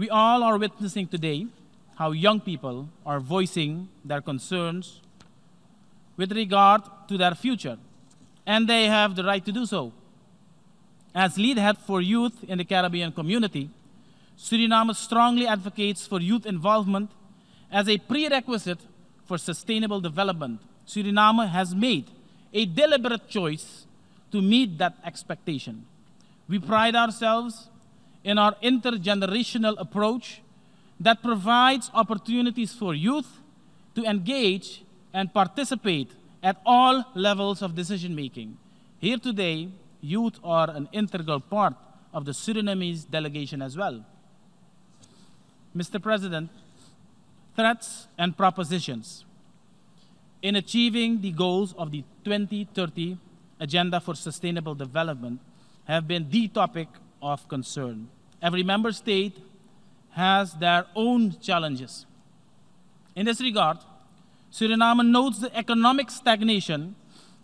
We all are witnessing today how young people are voicing their concerns with regard to their future, and they have the right to do so. As lead head for youth in the Caribbean community, Suriname strongly advocates for youth involvement as a prerequisite for sustainable development. Suriname has made a deliberate choice to meet that expectation. We pride ourselves in our intergenerational approach that provides opportunities for youth to engage and participate at all levels of decision-making. Here today, youth are an integral part of the Surinamese delegation as well. Mr. President, threats and propositions in achieving the goals of the 2030 Agenda for Sustainable Development have been the topic of concern. Every member state has their own challenges. In this regard, Suriname notes the economic stagnation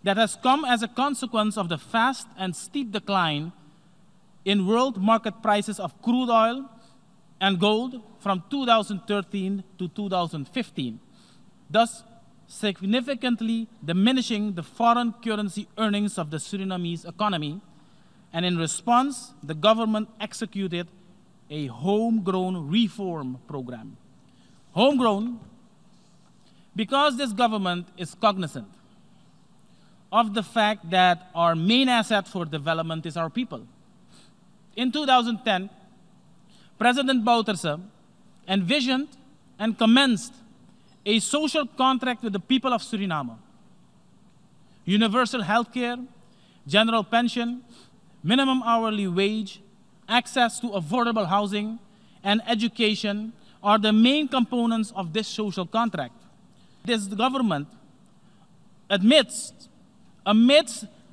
that has come as a consequence of the fast and steep decline in world market prices of crude oil and gold from 2013 to 2015, thus significantly diminishing the foreign currency earnings of the Surinamese economy. And in response, the government executed a homegrown reform program. Homegrown because this government is cognizant of the fact that our main asset for development is our people. In 2010, President Bouterse envisioned and commenced a social contract with the people of Suriname. Universal health care, general pension, minimum hourly wage, access to affordable housing, and education are the main components of this social contract. This government, amidst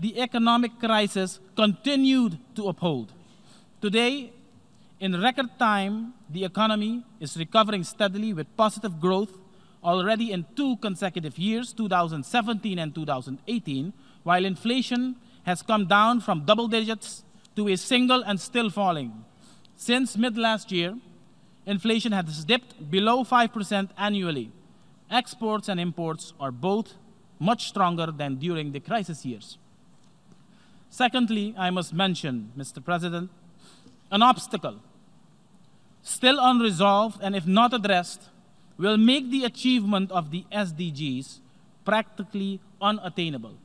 the economic crisis, continued to uphold. Today, in record time, the economy is recovering steadily with positive growth already in 2 consecutive years, 2017 and 2018, while inflation has come down from double digits to a single and still falling. Since mid-last year, inflation has dipped below 5% annually. Exports and imports are both much stronger than during the crisis years. Secondly, I must mention, Mr. President, an obstacle still unresolved and if not addressed will make the achievement of the SDGs practically unattainable.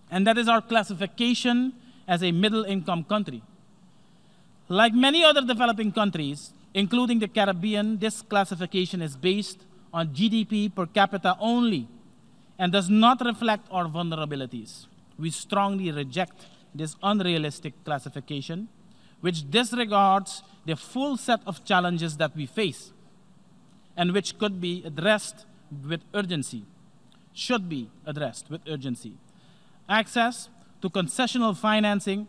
And that is our classification as a middle-income country. Like many other developing countries, including the Caribbean, this classification is based on GDP per capita only and does not reflect our vulnerabilities. We strongly reject this unrealistic classification, which disregards the full set of challenges that we face and which could be addressed with urgency, should be addressed with urgency. Access to concessional financing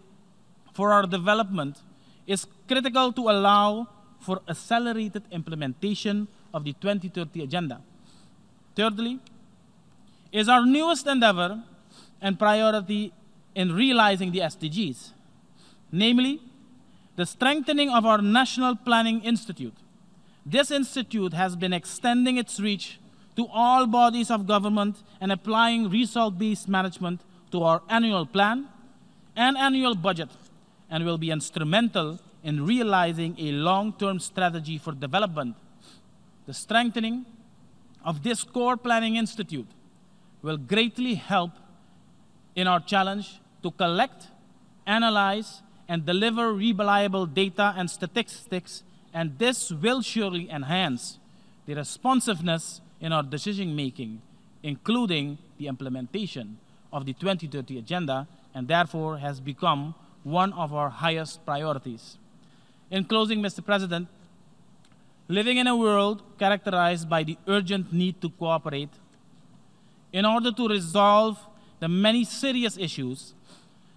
for our development is critical to allow for accelerated implementation of the 2030 Agenda. Thirdly, is our newest endeavor and priority in realizing the SDGs, namely the strengthening of our National Planning Institute. This institute has been extending its reach to all bodies of government and applying result-based management to our annual plan and annual budget, and will be instrumental in realizing a long-term strategy for development. The strengthening of this core planning institute will greatly help in our challenge to collect, analyze, and deliver reliable data and statistics, and this will surely enhance the responsiveness in our decision-making, including the implementation of the 2030 Agenda, and therefore has become one of our highest priorities. In closing, Mr. President, living in a world characterized by the urgent need to cooperate in order to resolve the many serious issues,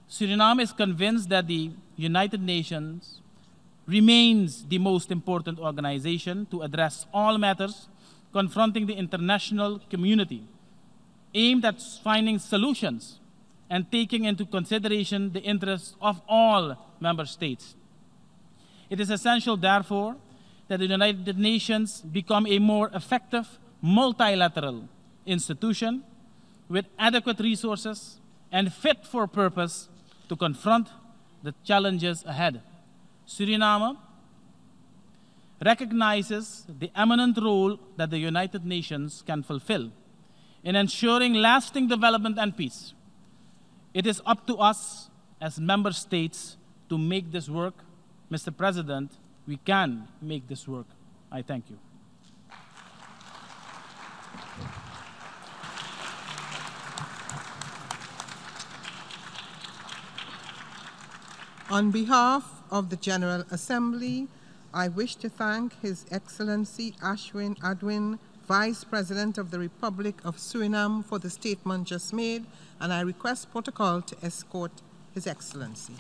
Suriname is convinced that the United Nations remains the most important organization to address all matters confronting the international community, aimed at finding solutions and taking into consideration the interests of all member states. It is essential, therefore, that the United Nations become a more effective multilateral institution with adequate resources and fit for purpose to confront the challenges ahead. Suriname recognizes the eminent role that the United Nations can fulfill in ensuring lasting development and peace. It is up to us as member states to make this work. Mr. President, we can make this work. I thank you. On behalf of the General Assembly, I wish to thank His Excellency Ashwin Adhin, Vice President of the Republic of Suriname, for the statement just made, and I request protocol to escort His Excellency.